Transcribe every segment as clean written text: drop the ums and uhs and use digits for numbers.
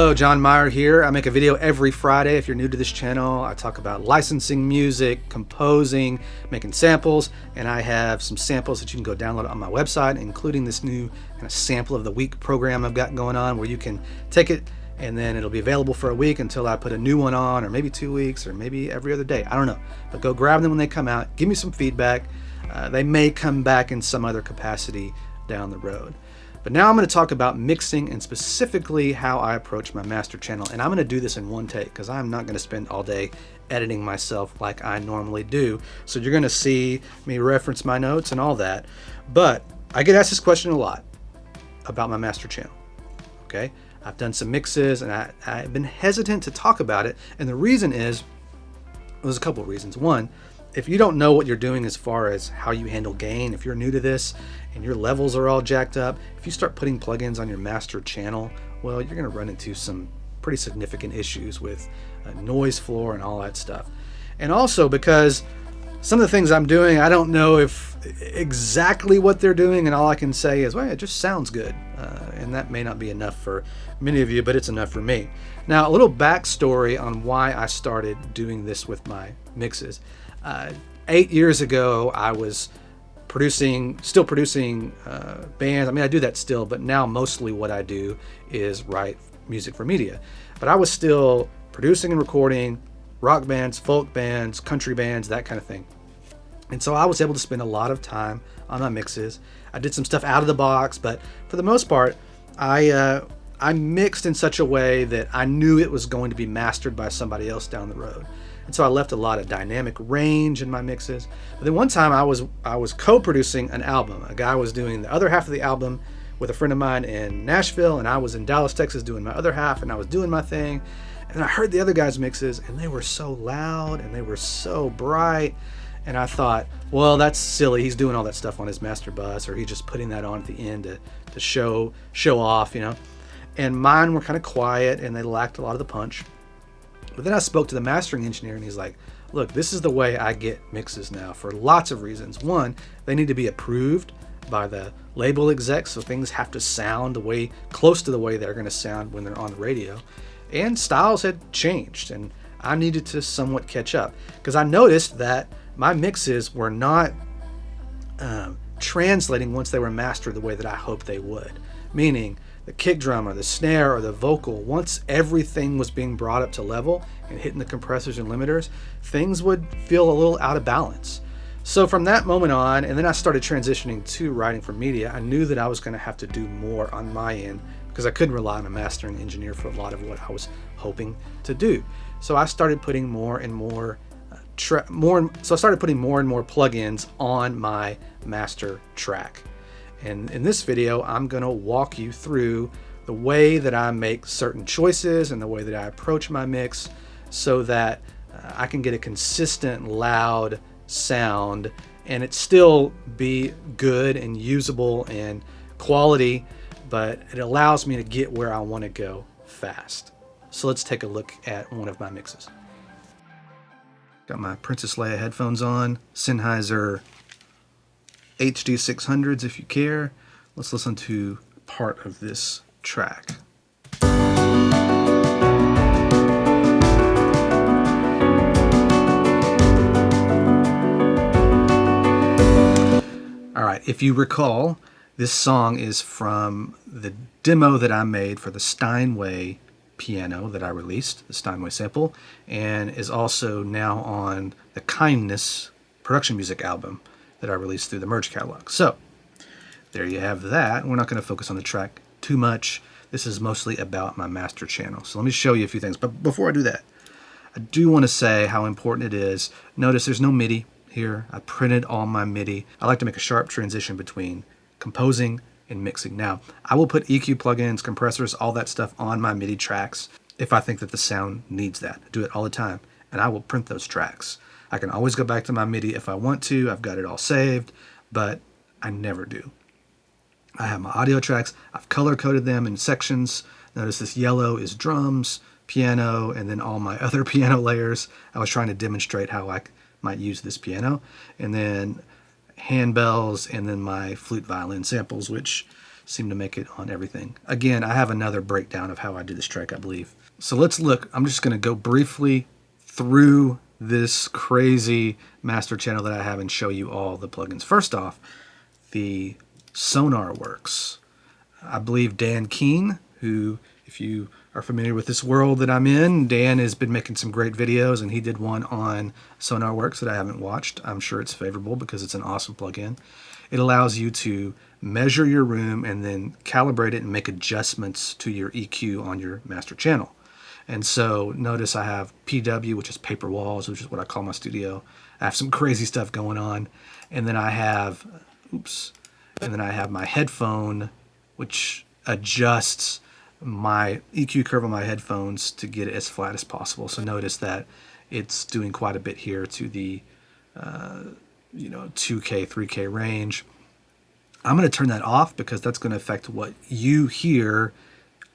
Hello, John Meyer here. I make a video every Friday. If you're new to this channel, I talk about licensing music, composing, making samples, and I have some samples that you can go download on my website, including this new kind of sample of the week program I've got going on, where you can take it and then it'll be available for a week until I put a new one on, or maybe 2 weeks, or maybe every other day. I don't know. But go grab them when they come out. Give me some feedback. They may come back in some other capacity down the road. But now I'm going to talk about mixing and specifically how I approach my master channel. And I'm going to do this in one take because I'm not going to spend all day editing myself like I normally do. So you're going to see me reference my notes and all that. But I get asked this question a lot about my master channel. Okay, I've done some mixes and I've been hesitant to talk about it. And the reason is, there's a couple of reasons. One, if you don't know what you're doing as far as how you handle gain, if you're new to this and your levels are all jacked up, if you start putting plugins on your master channel, well, you're going to run into some pretty significant issues with noise floor and all that stuff. And also because some of the things I'm doing, I don't know if exactly what they're doing, and all I can say is, well, it just sounds good. And that may not be enough for many of you, but it's enough for me. Now, a little backstory on why I started doing this with my mixes. 8 years ago, I was still producing bands. I mean, I do that still, but now mostly what I do is write music for media. But I was still producing and recording rock bands, folk bands, country bands, that kind of thing. And so I was able to spend a lot of time on my mixes. I did some stuff out of the box, but for the most part, I mixed in such a way that I knew it was going to be mastered by somebody else down the road. And so I left a lot of dynamic range in my mixes. But then one time I was co-producing an album. A guy was doing the other half of the album with a friend of mine in Nashville, and I was in Dallas, Texas doing my other half, and I was doing my thing. And I heard the other guy's mixes, and they were so loud and they were so bright. And I thought, well, that's silly. He's doing all that stuff on his master bus, or he's just putting that on at the end to show off, you know. And mine were kind of quiet and they lacked a lot of the punch. But then I spoke to the mastering engineer and he's like, look, this is the way I get mixes now for lots of reasons. One, they need to be approved by the label execs, so things have to sound the way close to the way they're going to sound when they're on the radio. And styles had changed and I needed to somewhat catch up because I noticed that my mixes were not translating once they were mastered the way that I hoped they would. Meaning the kick drum or the snare or the vocal, once everything was being brought up to level and hitting the compressors and limiters, things would feel a little out of balance. So from that moment on, and then I started transitioning to writing for media, I knew that I was going to have to do more on my end because I couldn't rely on a mastering engineer for a lot of what I was hoping to do. So I started putting more and more plugins on my master track. And in this video, I'm going to walk you through the way that I make certain choices and the way that I approach my mix so that I can get a consistent, loud sound and it still be good and usable and quality, but it allows me to get where I want to go fast. So let's take a look at one of my mixes. Got my Princess Leia headphones on, Sennheiser HD 600s if you care. Let's listen to part of this track. All right, if you recall, this song is from the demo that I made for the Steinway piano that I released, the Steinway sample, and is also now on the Kindness production music album that I released through the Merge catalog. So there you have that. We're not going to focus on the track too much. This is mostly about my master channel. So let me show you a few things. But before I do that, I do want to say how important it is. Notice there's no MIDI here. I printed all my MIDI. I like to make a sharp transition between composing and mixing. Now, I will put EQ plugins, compressors, all that stuff on my MIDI tracks if I think that the sound needs that. I do it all the time, and I will print those tracks. I can always go back to my MIDI if I want to. I've got it all saved, but I never do. I have my audio tracks. I've color-coded them in sections. Notice this yellow is drums, piano, and then all my other piano layers. I was trying to demonstrate how I might use this piano. And then handbells, and then my flute violin samples, which seem to make it on everything. Again, I have another breakdown of how I do this track, I believe. So let's look. I'm just going to go briefly through this crazy master channel that I have and show you all the plugins. First off, the Sonar Works. I believe Dan Keene, who, if you are familiar with this world that I'm in, Dan has been making some great videos, and he did one on Sonar Works that I haven't watched. I'm sure it's favorable because it's an awesome plugin. It allows you to measure your room and then calibrate it and make adjustments to your EQ on your master channel. And so notice I have PW, which is paper walls, which is what I call my studio. I have some crazy stuff going on. And then I have, and then I have my headphone, which adjusts my EQ curve on my headphones to get it as flat as possible. So notice that it's doing quite a bit here to the 2K, 3K range. I'm going to turn that off because that's going to affect what you hear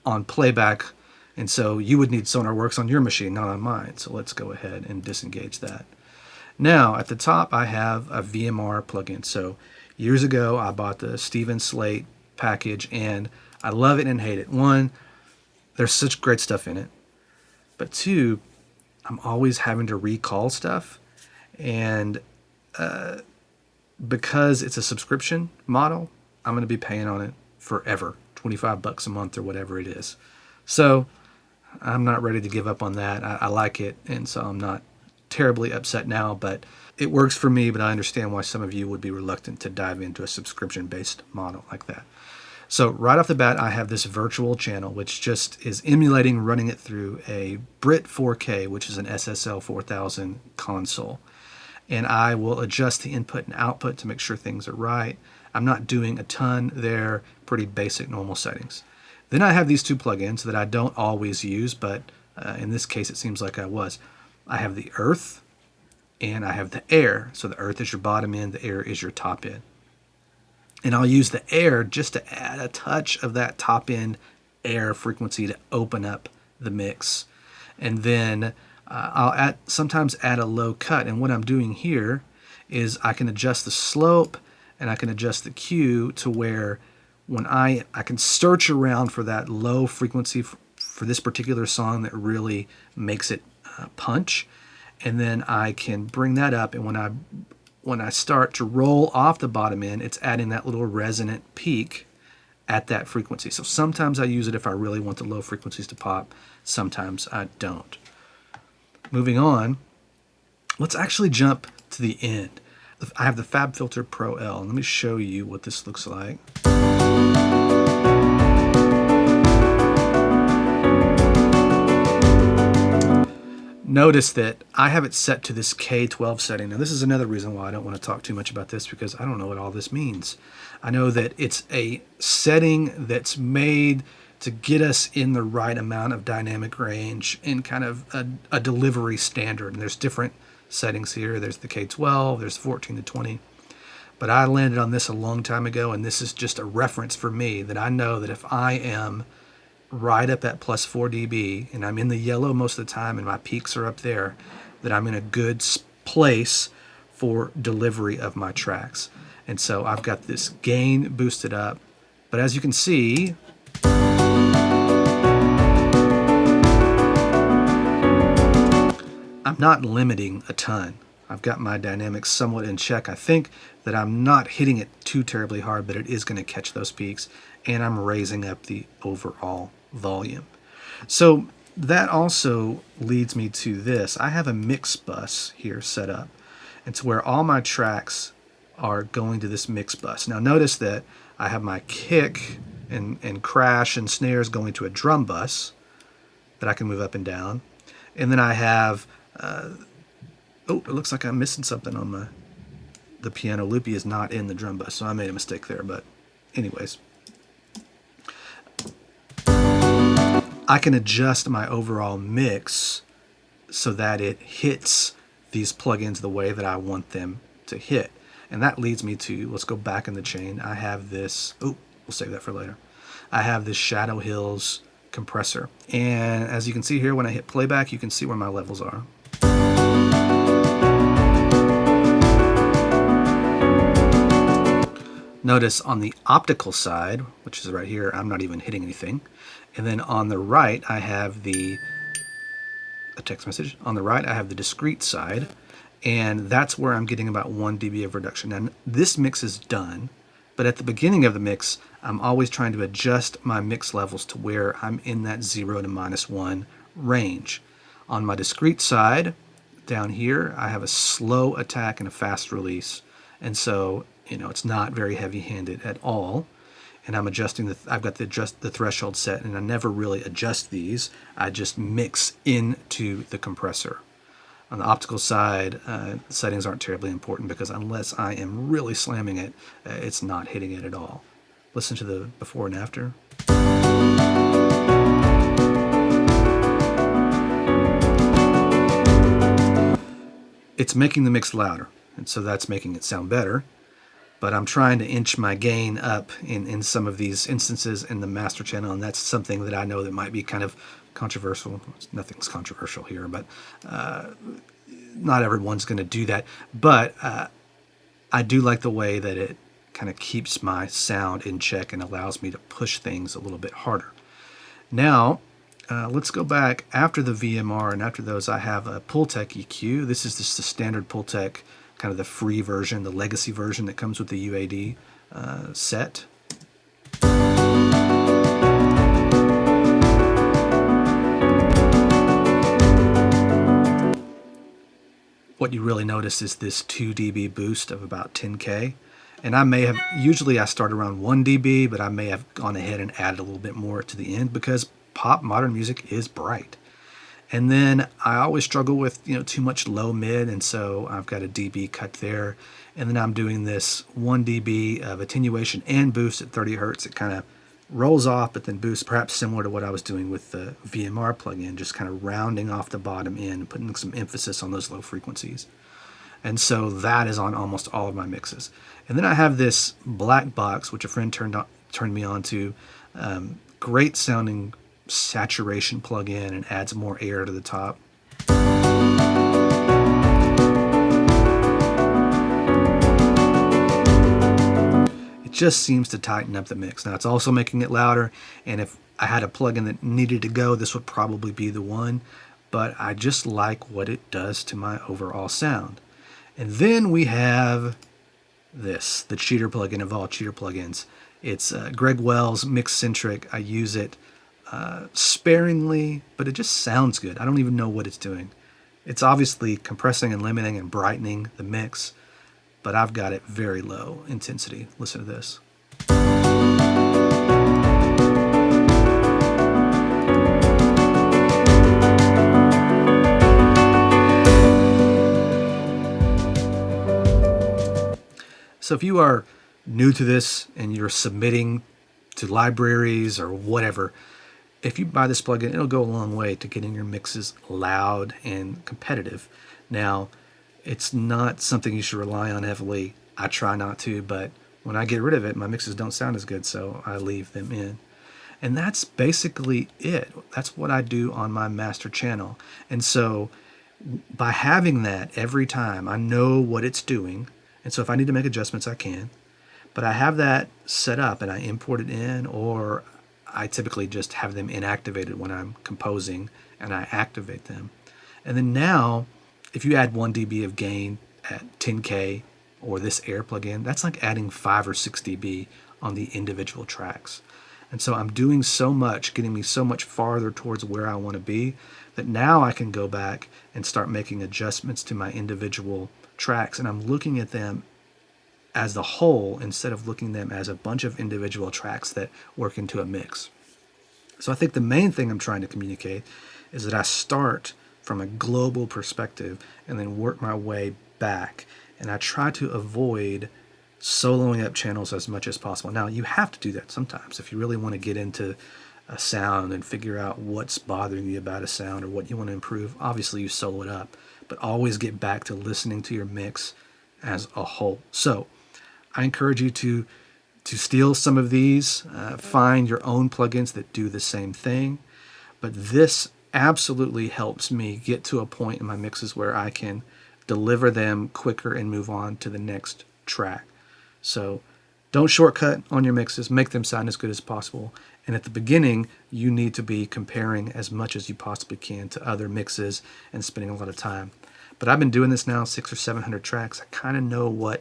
on playback. And so you would need Sonar Works on your machine, not on mine. So let's go ahead and disengage that. Now at the top, I have a VMR plugin. So years ago, I bought the Steven Slate package, and I love it and hate it. One, there's such great stuff in it. But two, I'm always having to recall stuff. And because it's a subscription model, I'm going to be paying on it forever, $25 a month or whatever it is. So I'm not ready to give up on that. I like it, and so I'm not terribly upset now, but it works for me, but I understand why some of you would be reluctant to dive into a subscription-based model like that. So right off the bat, I have this virtual channel, which just is emulating running it through a Brit 4K, which is an SSL 4000 console. And I will adjust the input and output to make sure things are right. I'm not doing a ton there, pretty basic normal settings. Then I have these two plugins that I don't always use, but in this case it seems like I was. I have the earth and I have the air. So the earth is your bottom end, the air is your top end. And I'll use the air just to add a touch of that top end air frequency to open up the mix. And then I'll sometimes add a low cut. And what I'm doing here is I can adjust the slope and I can adjust the Q to where when I can search around for that low frequency for this particular song that really makes it punch, and then I can bring that up, and when I start to roll off the bottom end, it's adding that little resonant peak at that frequency. So sometimes I use it if I really want the low frequencies to pop, sometimes I don't. Moving on, let's actually jump to the end. I have the FabFilter Pro L. Let me show you what this looks like. Notice that I have it set to this K12 setting. Now this is another reason why I don't want to talk too much about this, because I don't know what all this means. I know that it's a setting that's made to get us in the right amount of dynamic range in kind of a delivery standard. And there's different settings here. There's the K12, there's 14 to 20. But I landed on this a long time ago, and this is just a reference for me that I know that if I am right up at plus 4 dB and I'm in the yellow most of the time and my peaks are up there, that I'm in a good place for delivery of my tracks. And so I've got this gain boosted up, but as you can see, I'm not limiting a ton. I've got my dynamics somewhat in check. I think that I'm not hitting it too terribly hard, but it is going to catch those peaks, and I'm raising up the overall volume. So that also leads me to this. I have a mix bus here set up. It's where all my tracks are going to this mix bus. Now notice that I have my kick and crash and snares going to a drum bus that I can move up and down. And then I have, oh, it looks like I'm missing something on the piano. Loopy is not in the drum bus, so I made a mistake there, but anyways. I can adjust my overall mix so that it hits these plugins the way that I want them to hit. And that leads me to, let's go back in the chain. I have this, oh, we'll save that for later. I have this Shadow Hills compressor. And as you can see here, when I hit playback, you can see where my levels are. Notice on the optical side, which is right here, I'm not even hitting anything. And then on the right, I have a text message. On the right, I have the discrete side, and that's where I'm getting about 1 dB of reduction. And this mix is done, but at the beginning of the mix, I'm always trying to adjust my mix levels to where I'm in that 0 to -1 range. On my discrete side, down here, I have a slow attack and a fast release. And so, it's not very heavy-handed at all. And I'm adjusting I've got the threshold set, and I never really adjust these. I just mix into the compressor. On the optical side, settings aren't terribly important because unless I am really slamming it, it's not hitting it at all. Listen to the before and after. It's making the mix louder, and so that's making it sound better. But I'm trying to inch my gain up in some of these instances in the master channel, and that's something that I know that might be kind of controversial. Nothing's controversial here, but not everyone's going to do that. But I do like the way that it kind of keeps my sound in check and allows me to push things a little bit harder. Now, let's go back after the VMR, and after those I have a PULTEC EQ. This is just the standard PULTEC, kind of the free version, the legacy version that comes with the UAD set. What you really notice is this 2 dB boost of about 10K. And usually I start around 1 dB, but I may have gone ahead and added a little bit more to the end because pop modern music is bright. And then I always struggle with, too much low mid, and so I've got a dB cut there. And then I'm doing this 1 dB of attenuation and boost at 30 hertz. It kind of rolls off, but then boosts, perhaps similar to what I was doing with the VMR plugin, just kind of rounding off the bottom end and putting some emphasis on those low frequencies. And so that is on almost all of my mixes. And then I have this black box, which a friend turned me on to. Great sounding saturation plug-in, and adds more air to the top. It just seems to tighten up the mix. Now it's also making it louder, and if I had a plug-in that needed to go, this would probably be the one, but I just like what it does to my overall sound. And then we have this, the cheater plugin of all cheater plugins. It's Greg Wells Mix-Centric. I use it sparingly, but it just sounds good. I don't even know what it's doing. It's obviously compressing and limiting and brightening the mix, but I've got it very low intensity. Listen to this. So if you are new to this and you're submitting to libraries or whatever, if you buy this plugin, it'll go a long way to getting your mixes loud and competitive. Now, it's not something you should rely on heavily. I try not to, but when I get rid of it, my mixes don't sound as good, so I leave them in. And that's basically it. That's what I do on my master channel. And so by having that every time, I know what it's doing. And so if I need to make adjustments, I can. But I have that set up and I import it in, or I typically just have them inactivated when I'm composing and I activate them. And then now, if you add 1 dB of gain at 10K or this air plugin, that's like adding 5 or 6 dB on the individual tracks. And so I'm doing so much, getting me so much farther towards where I want to be, that now I can go back and start making adjustments to my individual tracks. And I'm looking at them as the whole instead of looking at them as a bunch of individual tracks that work into a mix. So I think the main thing I'm trying to communicate is that I start from a global perspective and then work my way back. And I try to avoid soloing up channels as much as possible. Now, you have to do that sometimes if you really want to get into a sound and figure out what's bothering you about a sound or what you want to improve. Obviously, you solo it up, but always get back to listening to your mix as a whole. So I encourage you to steal some of these, find your own plugins that do the same thing. But this absolutely helps me get to a point in my mixes where I can deliver them quicker and move on to the next track. So Don't shortcut on your mixes. Make them sound as good as possible. And at the beginning, you need to be comparing as much as you possibly can to other mixes and spending a lot of time. But I've been doing this now 600 or 700 tracks. I kind of know what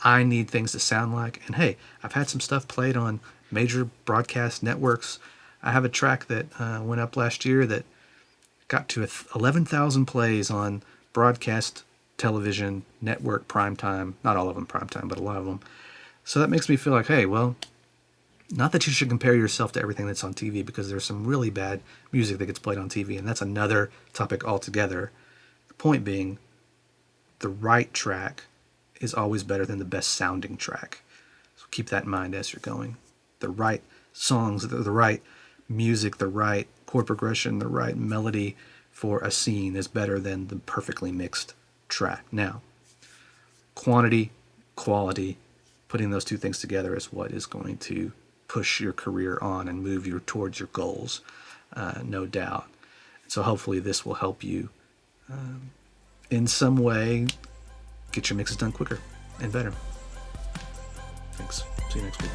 I need things to sound like. And hey, I've had some stuff played on major broadcast networks. I have a track that went up last year that got to 11,000 plays on broadcast television network primetime. Not all of them primetime, but a lot of them. So that makes me feel like, hey, well, not that you should compare yourself to everything that's on TV, because there's some really bad music that gets played on TV, and that's another topic altogether. The point being, the right track is always better than the best sounding track. So keep that in mind as you're going. The right songs, the right music, the right chord progression, the right melody for a scene is better than the perfectly mixed track. Now, quantity, quality, putting those two things together is what is going to push your career on and move you towards your goals, no doubt. So hopefully this will help you in some way get your mixes done quicker and better. Thanks. See you next week.